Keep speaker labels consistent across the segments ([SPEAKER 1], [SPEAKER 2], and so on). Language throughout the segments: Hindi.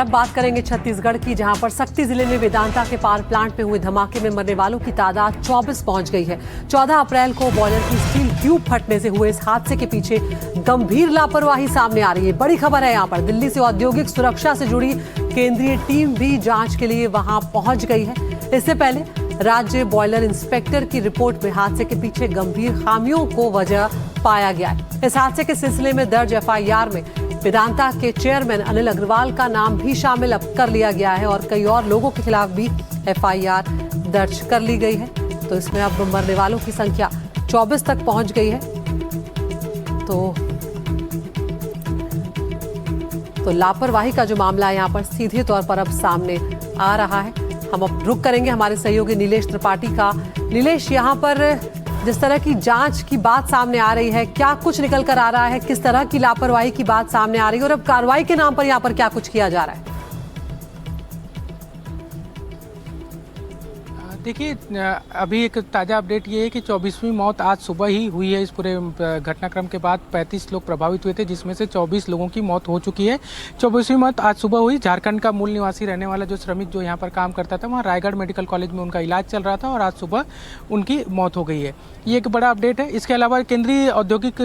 [SPEAKER 1] अब बात करेंगे छत्तीसगढ़ की, जहां पर सक्ती जिले में वेदांता के पावर प्लांट में हुए धमाके में मरने वालों की तादाद 24 पहुंच गई है। 14 अप्रैल को बॉयलर की स्टील ट्यूब फटने से हुए इस हादसे के पीछे गंभीर लापरवाही सामने आ रही है। बड़ी खबर है, यहाँ पर दिल्ली से औद्योगिक सुरक्षा से जुड़ी केंद्रीय टीम भी जांच के लिए वहां पहुंच गई है। इससे पहले राज्य बॉयलर इंस्पेक्टर की रिपोर्ट में हादसे के पीछे गंभीर खामियों को वजह पाया गया है। इस हादसे के सिलसिले में दर्ज एफआईआर में वेदांता के चेयरमैन अनिल अग्रवाल का नाम भी शामिल कर लिया गया है और कई और लोगों के खिलाफ भी एफआईआर दर्ज कर ली गई है। तो इसमें अब मरने वालों की संख्या 24 तक पहुंच गई है। तो लापरवाही का जो मामला है यहाँ पर सीधे तौर पर अब सामने आ रहा है। हम अब रुक करेंगे हमारे सहयोगी नीलेश त्रिपाठी का। नीलेश, यहाँ पर जिस तरह की जांच की बात सामने आ रही है, क्या कुछ निकल कर आ रहा है, किस तरह की लापरवाही की बात सामने आ रही है और अब कार्रवाई के नाम पर यहाँ पर क्या कुछ किया जा रहा है?
[SPEAKER 2] देखिए, अभी एक ताज़ा अपडेट ये है कि 24वीं मौत आज सुबह ही हुई है। इस पूरे घटनाक्रम के बाद 35 लोग प्रभावित हुए थे, जिसमें से 24 लोगों की मौत हो चुकी है। 24वीं मौत आज सुबह हुई। झारखंड का मूल निवासी रहने वाला जो श्रमिक जो यहाँ पर काम करता था, वहाँ रायगढ़ मेडिकल कॉलेज में उनका इलाज चल रहा था और आज सुबह उनकी मौत हो गई है। ये एक बड़ा अपडेट है। इसके अलावा केंद्रीय औद्योगिक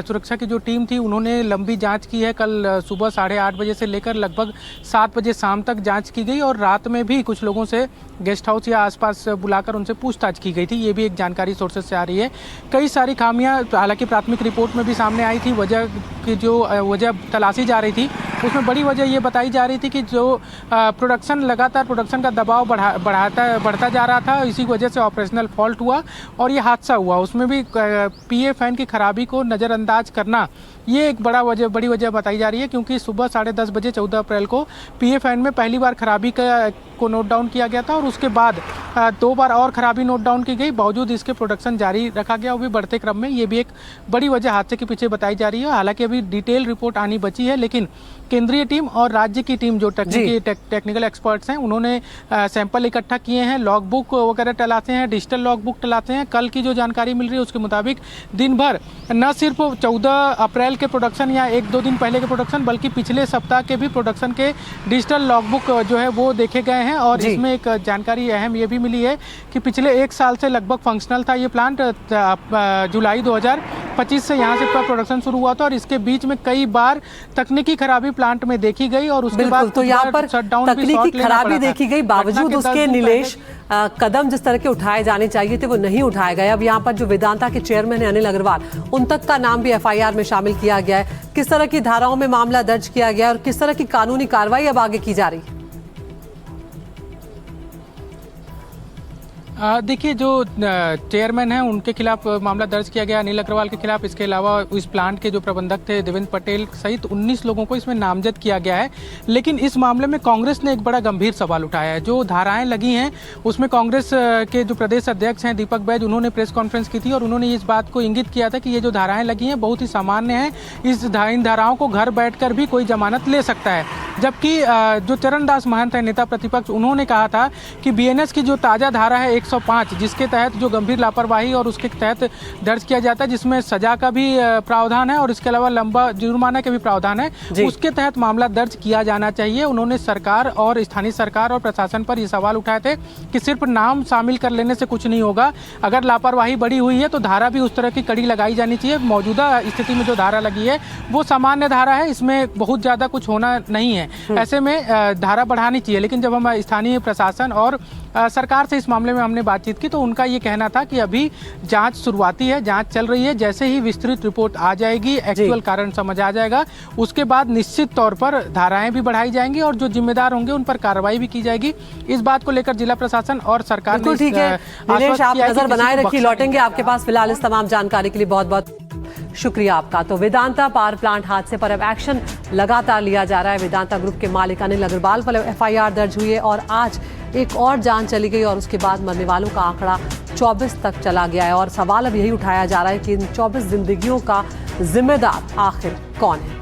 [SPEAKER 2] सुरक्षा की जो टीम थी, उन्होंने लंबी जाँच की है। कल सुबह 8:30 बजे से लेकर लगभग 7 बजे शाम तक जाँच की गई और रात में भी कुछ लोगों से गेस्ट हाउस या आसपास बुलाकर उनसे पूछताछ की गई थी। ये भी एक जानकारी सोर्सेज से आ रही है। कई सारी खामियां हालांकि प्राथमिक रिपोर्ट में भी सामने आई थी। वजह तलाशी जा रही थी, उसमें बड़ी वजह ये बताई जा रही थी कि जो लगातार प्रोडक्शन का दबाव बढ़ता जा रहा था, इसी वजह से ऑपरेशनल फॉल्ट हुआ और ये हादसा हुआ। उसमें भी पीए फैन की खराबी को नज़रअंदाज करना, ये एक बड़ी वजह बताई जा रही है, क्योंकि सुबह 10:30 बजे 14 अप्रैल को पीए फैन में पहली बार खराबी को नोट डाउन किया गया था और उसके बाद 2 बार और खराबी नोट डाउन की गई। बावजूद इसके प्रोडक्शन जारी रखा गया, वो भी बढ़ते क्रम में। ये भी एक बड़ी वजह हादसे के पीछे बताई जा रही है। हालांकि अभी डिटेल रिपोर्ट आनी बची है, लेकिन केंद्रीय टीम और राज्य की टीम जो टेक्निकल एक्सपर्ट्स हैं, उन्होंने सैंपल इकट्ठा किए हैं, लॉग बुक वगैरह टलाते हैं, डिजिटल लॉग बुक टलाते हैं। कल की जो जानकारी मिल रही है उसके मुताबिक दिन भर न सिर्फ 14 अप्रैल के प्रोडक्शन या 1-2 दिन पहले के प्रोडक्शन, बल्कि पिछले सप्ताह के भी प्रोडक्शन के डिजिटल लॉग बुक जो है वो देखे गए हैं। और इसमें एक जानकारी अहम ये भी मिली है कि पिछले 1 साल से लगभग फंक्शनल था ये प्लांट। जुलाई 2025 से यहाँ से प्रोडक्शन शुरू हुआ था और इसके बीच में कई बार तकनीकी खराबी प्लांट में देखी गई और उसके बाद
[SPEAKER 1] तो यहाँ पर तकनीकी खराबी देखी गई। बावजूद उसके नीलेश कदम जिस तरह के उठाए जाने चाहिए थे वो नहीं उठाए गए। अब यहाँ पर जो वेदांता के चेयरमैन है अनिल अग्रवाल, उन तक का नाम भी एफआईआर में शामिल किया गया है। किस तरह की धाराओं में मामला दर्ज किया गया और किस तरह की कानूनी कार्रवाई अब आगे की जा रही है?
[SPEAKER 2] देखिए, जो चेयरमैन हैं उनके खिलाफ मामला दर्ज किया गया, अनिल अग्रवाल के खिलाफ। इसके अलावा इस प्लांट के जो प्रबंधक थे देवेंद्र पटेल सहित 19 लोगों को इसमें नामजद किया गया है। लेकिन इस मामले में कांग्रेस ने एक बड़ा गंभीर सवाल उठाया है। जो धाराएं लगी हैं उसमें कांग्रेस के जो प्रदेश अध्यक्ष हैं दीपक बैज, उन्होंने प्रेस कॉन्फ्रेंस की थी और उन्होंने इस बात को इंगित किया था कि ये जो धाराएं लगी हैं बहुत ही सामान्य हैं, इन धाराओं को घर बैठकर भी कोई जमानत ले सकता है। जबकि जो चरणदास महंत है नेता प्रतिपक्ष, उन्होंने कहा था कि बीएनएस की जो ताज़ा धारा है 105, जिसके तहत जो गंभीर लापरवाही और उसके तहत दर्ज किया जाता है, जिसमें सजा का भी प्रावधान है और इसके अलावा लंबा जुर्माना के भी प्रावधान है, उसके तहत मामला दर्ज किया जाना चाहिए। उन्होंने सरकार और स्थानीय सरकार और प्रशासन पर ये सवाल उठाए थे कि सिर्फ नाम शामिल कर लेने से कुछ नहीं होगा। अगर लापरवाही बड़ी हुई है तो धारा भी उस तरह की कड़ी लगाई जानी चाहिए। मौजूदा स्थिति में जो धारा लगी है वो सामान्य धारा है, इसमें बहुत ज़्यादा कुछ होना नहीं है। ऐसे में धारा बढ़ानी चाहिए। लेकिन जब हम स्थानीय प्रशासन और सरकार से इस मामले में हमने बातचीत की तो उनका ये कहना था कि अभी जांच शुरुआती है, जांच चल रही है। जैसे ही विस्तृत रिपोर्ट आ जाएगी, एक्चुअल कारण समझ आ जाएगा, उसके बाद निश्चित तौर पर धाराएं भी बढ़ाई जाएंगी और जो जिम्मेदार होंगे उन पर कार्रवाई भी की जाएगी। इस बात को लेकर जिला प्रशासन और सरकार ने
[SPEAKER 1] ठीक है। नीलेश, आप नजर बनाए रखिए, लौटेंगे आपके पास। फिलहाल इस तमाम जानकारी के लिए बहुत बहुत शुक्रिया आपका। तो वेदांता पावर प्लांट हादसे पर अब एक्शन लगातार लिया जा रहा है। वेदांता ग्रुप के मालिक अनिल अग्रवाल पर एफआईआर दर्ज हुई है और आज एक और जान चली गई और उसके बाद मरने वालों का आंकड़ा 24 तक चला गया है। और सवाल अब यही उठाया जा रहा है कि इन 24 जिंदगियों का जिम्मेदार आखिर कौन है?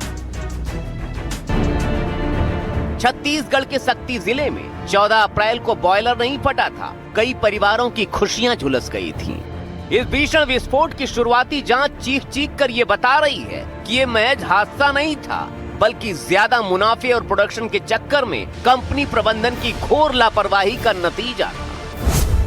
[SPEAKER 3] छत्तीसगढ़ के सक्ती जिले में 14 अप्रैल को बॉयलर नहीं फटा था, कई परिवारों की खुशियां झुलस गई थीं। इस भीषण विस्फोट की शुरुआती जांच चीख कर ये बता रही है कि ये महज हादसा नहीं था, बल्कि ज्यादा मुनाफे और प्रोडक्शन के चक्कर में कंपनी प्रबंधन की घोर लापरवाही का नतीजा था।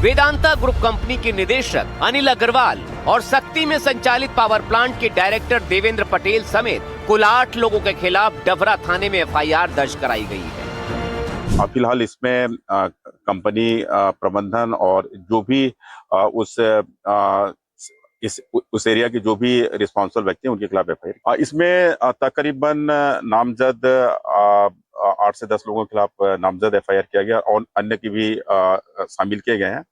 [SPEAKER 3] वेदांता ग्रुप कंपनी के निदेशक अनिल अग्रवाल और शक्ति में संचालित पावर प्लांट के डायरेक्टर देवेंद्र पटेल समेत कुल 8 लोगों के खिलाफ डभरा थाने में FIR दर्ज कराई गई है।
[SPEAKER 4] फिलहाल इसमें कंपनी प्रबंधन और जो भी उस एरिया के जो भी रिस्पॉन्सिबल व्यक्ति हैं उनके खिलाफ FIR। इसमें तकरीबन नामजद 8 से 10 लोगों के खिलाफ नामजद FIR किया गया और अन्य की भी शामिल किए गए हैं।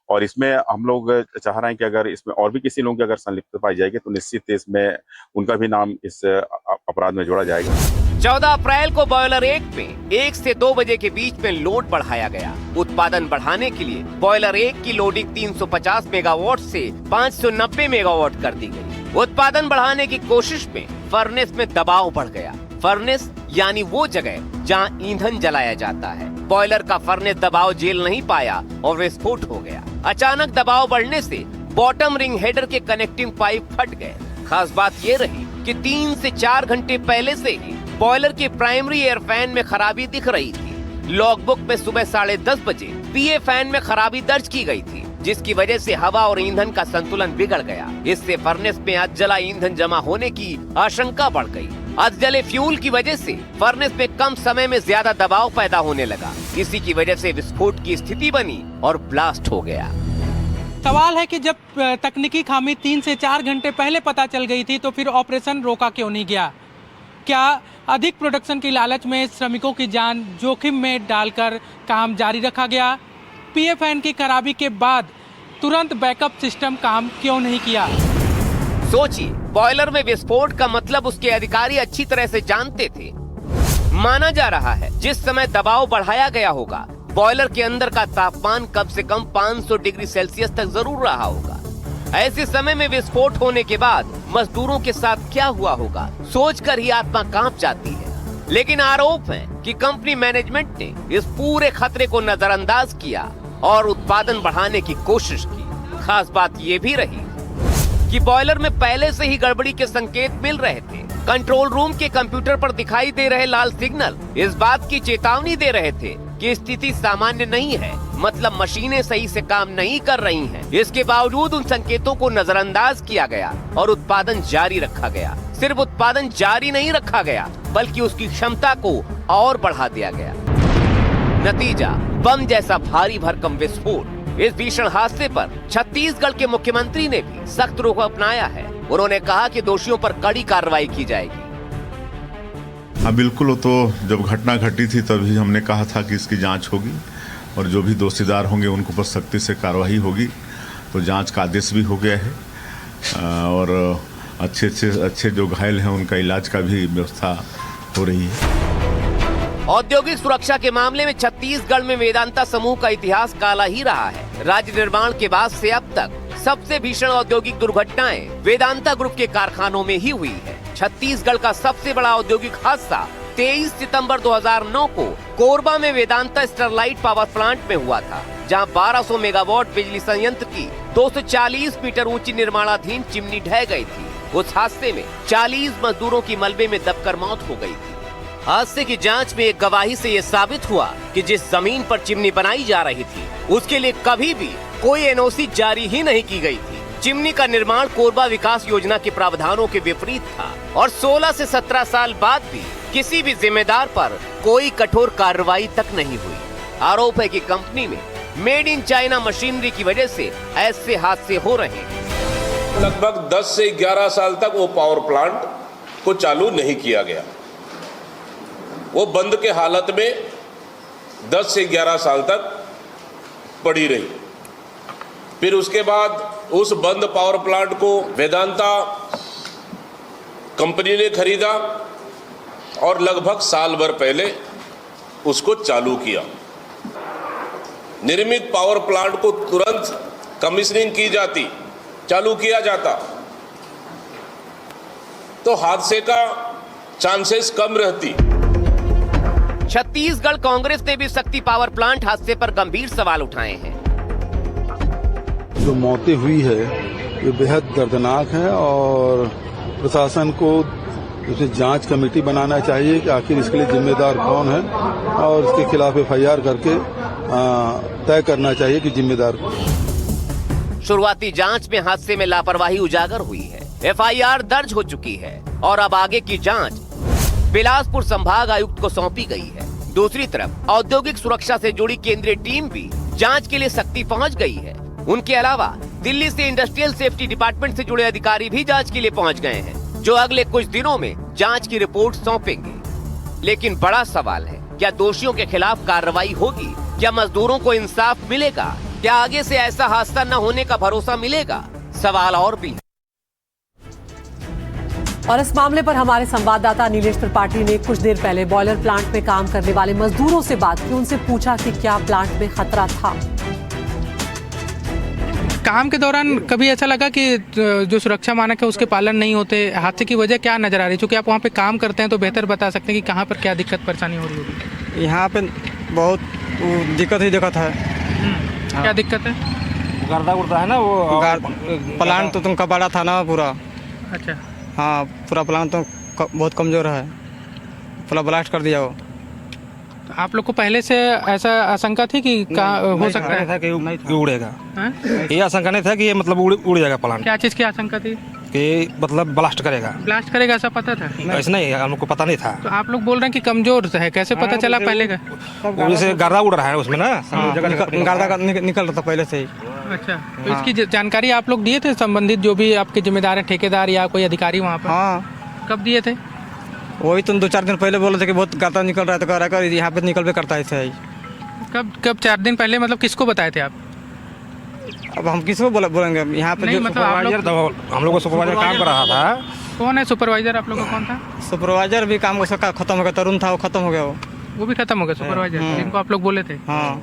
[SPEAKER 4] और इसमें हम लोग चाह रहे हैं कि अगर इसमें और भी किसी लोगों की अगर संलिप्तता पाई जाएगी तो निश्चित इसमें उनका भी नाम इस अपराध में जोड़ा जाएगा।
[SPEAKER 3] 14 अप्रैल को बॉयलर 1 में 1 से 2 बजे के बीच में लोड बढ़ाया गया। उत्पादन बढ़ाने के लिए बॉयलर 1 की लोडिंग 350 मेगावाट से 590 मेगावाट कर दी गई। उत्पादन बढ़ाने की कोशिश में फर्नेस में दबाव बढ़ गया। फर्नेस यानी वो जगह जहां ईंधन जलाया जाता है। बॉयलर का फर्नेस दबाव झेल नहीं पाया और विस्फोट हो गया। अचानक दबाव बढ़ने से बॉटम रिंग हेडर के कनेक्टिंग पाइप फट गए। खास बात ये रही कि 3 से 4 घंटे पहले से ही बॉयलर के प्राइमरी एयर फैन में खराबी दिख रही थी। लॉगबुक में सुबह 10:30 बजे PA फैन में खराबी दर्ज की गई थी, जिसकी वजह से हवा और ईंधन का संतुलन बिगड़ गया। इससे फर्नेस में अधजला ईंधन जमा होने की आशंका बढ़ गई। अधजले फ्यूल की वजह से फर्नेस में कम समय में ज्यादा दबाव पैदा होने लगा। इसी की वजह से विस्फोट की स्थिति बनी और ब्लास्ट हो गया।
[SPEAKER 2] सवाल है कि जब तकनीकी खामी 3 से 4 घंटे पहले पता चल गई थी तो फिर ऑपरेशन रोका क्यों नहीं गया? क्या अधिक प्रोडक्शन की लालच में श्रमिकों की जान जोखिम में डालकर काम जारी रखा गया? PA फैन की खराबी के बाद तुरंत बैकअप सिस्टम काम क्यों नहीं किया?
[SPEAKER 3] सोचिए, बॉयलर में विस्फोट का मतलब उसके अधिकारी अच्छी तरह से जानते थे। माना जा रहा है जिस समय दबाव बढ़ाया गया होगा, बॉयलर के अंदर का तापमान कम से कम 500 डिग्री सेल्सियस तक जरूर रहा होगा। ऐसे समय में विस्फोट होने के बाद मजदूरों के साथ क्या हुआ होगा, सोचकर ही आत्मा कांप जाती है। लेकिन आरोप है कि कंपनी मैनेजमेंट ने इस पूरे खतरे को नजरअंदाज किया और उत्पादन बढ़ाने की कोशिश की। खास बात ये भी रही कि बॉयलर में पहले से ही गड़बड़ी के संकेत मिल रहे थे। कंट्रोल रूम के कंप्यूटर पर दिखाई दे रहे लाल सिग्नल इस बात की चेतावनी दे रहे थे कि स्थिति सामान्य नहीं है, मतलब मशीनें सही से काम नहीं कर रही हैं। इसके बावजूद उन संकेतों को नजरअंदाज किया गया और उत्पादन जारी रखा गया। सिर्फ उत्पादन जारी नहीं रखा गया, बल्कि उसकी क्षमता को और बढ़ा दिया गया। नतीजा बम जैसा भारी भरकम विस्फोट। इस भीषण हादसे पर छत्तीसगढ़ के मुख्यमंत्री ने भी सख्त रुख अपनाया है। उन्होंने कहा कि दोषियों पर कड़ी कार्रवाई की जाएगी।
[SPEAKER 5] हाँ बिल्कुल, वो तो जब घटना घटी थी तभी हमने कहा था कि इसकी जांच होगी और जो भी दोषीदार होंगे उनको पर सख्ती से कार्रवाई होगी। तो जांच का आदेश भी हो गया है और अच्छे जो घायल हैं उनका इलाज का भी व्यवस्था हो रही है।
[SPEAKER 3] औद्योगिक सुरक्षा के मामले में छत्तीसगढ़ में वेदांता समूह का इतिहास काला ही रहा है। राज्य निर्माण के बाद से अब तक सबसे भीषण औद्योगिक दुर्घटनाएं वेदांता ग्रुप के कारखानों में ही हुई है। छत्तीसगढ़ का सबसे बड़ा औद्योगिक हादसा 23 सितंबर 2009 को कोरबा में वेदांता स्टरलाइट पावर प्लांट में हुआ था, जहां 1200 मेगावाट बिजली संयंत्र की 240 मीटर ऊंची निर्माणाधीन चिमनी ढह गई थी। उस हादसे में 40 मजदूरों की मलबे में दबकर मौत हो गई थी। हादसे की जांच में एक गवाही से ये साबित हुआ कि जिस जमीन पर चिमनी बनाई जा रही थी उसके लिए कभी भी कोई NOC जारी ही नहीं की गई थी। चिमनी का निर्माण कोरबा विकास योजना के प्रावधानों के विपरीत था और 16 से 17 साल बाद भी किसी भी जिम्मेदार पर कोई कठोर कार्रवाई तक नहीं हुई। आरोप है कि कंपनी में मेड इन चाइना मशीनरी की वजह से ऐसे हादसे हो रहे हैं।
[SPEAKER 6] लगभग 10 से 11 साल तक वो पावर प्लांट को चालू नहीं किया गया। वो बंद के हालत में 10 से 11 साल तक पड़ी रही। फिर उसके बाद उस बंद पावर प्लांट को वेदांता कंपनी ने खरीदा और लगभग साल भर पहले उसको चालू किया। निर्मित पावर प्लांट को तुरंत कमीशनिंग की जाती, चालू किया जाता तो हादसे का चांसेस कम रहती।
[SPEAKER 3] छत्तीसगढ़ कांग्रेस ने भी शक्ति पावर प्लांट हादसे पर गंभीर सवाल उठाए हैं।
[SPEAKER 7] जो मौतें हुई है ये बेहद दर्दनाक है और प्रशासन को उसे जांच कमेटी बनाना चाहिए कि आखिर इसके लिए जिम्मेदार कौन है और इसके खिलाफ FIR करके तय करना चाहिए कि जिम्मेदार कौन है।
[SPEAKER 3] शुरुआती जांच में हादसे में लापरवाही उजागर हुई है। FIR दर्ज हो चुकी है और अब आगे की जांच बिलासपुर संभाग आयुक्त को सौंपी गई है। दूसरी तरफ औद्योगिक सुरक्षा से जुड़ी केंद्रीय टीम भी जांच के लिए सक्ती पहुंच गई है। उनके अलावा दिल्ली से इंडस्ट्रियल सेफ्टी डिपार्टमेंट से जुड़े अधिकारी भी जांच के लिए पहुंच गए हैं, जो अगले कुछ दिनों में जांच की रिपोर्ट सौंपेंगे। लेकिन बड़ा सवाल है, क्या दोषियों के खिलाफ कार्रवाई होगी? क्या मजदूरों को इंसाफ मिलेगा? क्या आगे से ऐसा हादसा न होने का भरोसा मिलेगा? सवाल और भी है।
[SPEAKER 1] और इस मामले पर हमारे संवाददाता नीलेश त्रिपाठी ने कुछ देर पहले बॉयलर प्लांट में काम करने वाले मजदूरों से बात की। उनसे पूछा कि क्या प्लांट में खतरा था।
[SPEAKER 2] काम के दौरान कभी ऐसा लगा कि जो सुरक्षा मानक है उसके पालन नहीं होते? हादसे की वजह क्या नजर आ रही है? क्योंकि आप वहाँ पे काम करते हैं तो बेहतर बता सकते हैं कि कहाँ पर क्या दिक्कत परेशानी हो रही होगी।
[SPEAKER 8] यहाँ पे बहुत दिक्कत है।
[SPEAKER 2] क्या दिक्कत है?
[SPEAKER 8] गर्दा उड़ता है ना वो प्लांट तो तुमका बड़ा था ना पूरा।
[SPEAKER 2] अच्छा।
[SPEAKER 8] हाँ, पूरा प्लांट तो बहुत कमजोर है, पूरा ब्लास्ट कर दिया वो।
[SPEAKER 2] आप लोग को पहले से ऐसा आशंका थी कि हो सकता है
[SPEAKER 8] था कि उड़ेगा?
[SPEAKER 9] ये आशंका नहीं था कि ये मतलब उड़ जाएगा प्लांट।
[SPEAKER 2] क्या चीज की आशंका थी?
[SPEAKER 9] कि मतलब ब्लास्ट करेगा।
[SPEAKER 2] ब्लास्ट करेगा ऐसा पता था?
[SPEAKER 9] ऐसा नहीं, हम लोग को पता नहीं था।
[SPEAKER 2] तो आप लोग बोल रहे हैं कि कमजोर है, कैसे पता चला पहले का?
[SPEAKER 9] जैसे गर्दा उड़ रहा है उसमें ना,
[SPEAKER 8] गर्दा निकल रहा था पहले से ही।
[SPEAKER 2] अच्छा, तो इसकी जानकारी आप लोग दिए थे संबंधित जो भी आपके जिम्मेदार है, ठेकेदार या कोई अधिकारी वहाँ पर?
[SPEAKER 8] हाँ।
[SPEAKER 2] कब दिए थे?
[SPEAKER 8] वही तुम 2-4 दिन पहले बोले थे कि बहुत गर्दा निकल रहा है, तो कह रहा है यहाँ पे निकल करता है ऐसे ही।
[SPEAKER 2] कब 4 दिन पहले? मतलब किसको बताए थे आप?
[SPEAKER 8] अब हम किसको बोलेंगे यहाँ पे?
[SPEAKER 2] नहीं, मतलब आप लोग,
[SPEAKER 9] हम लोग को सुपरवाइजर काम कर रहा था।
[SPEAKER 2] कौन है सुपरवाइजर आप लोग का? कौन था
[SPEAKER 8] सुपरवाइजर? भी काम उसका खत्म हो गया, तरुण था, वो खत्म हो गया।
[SPEAKER 2] वो भी खत्म हो गया सुपरवाइजर जिनको आप लोग बोले थे?
[SPEAKER 8] हाँ।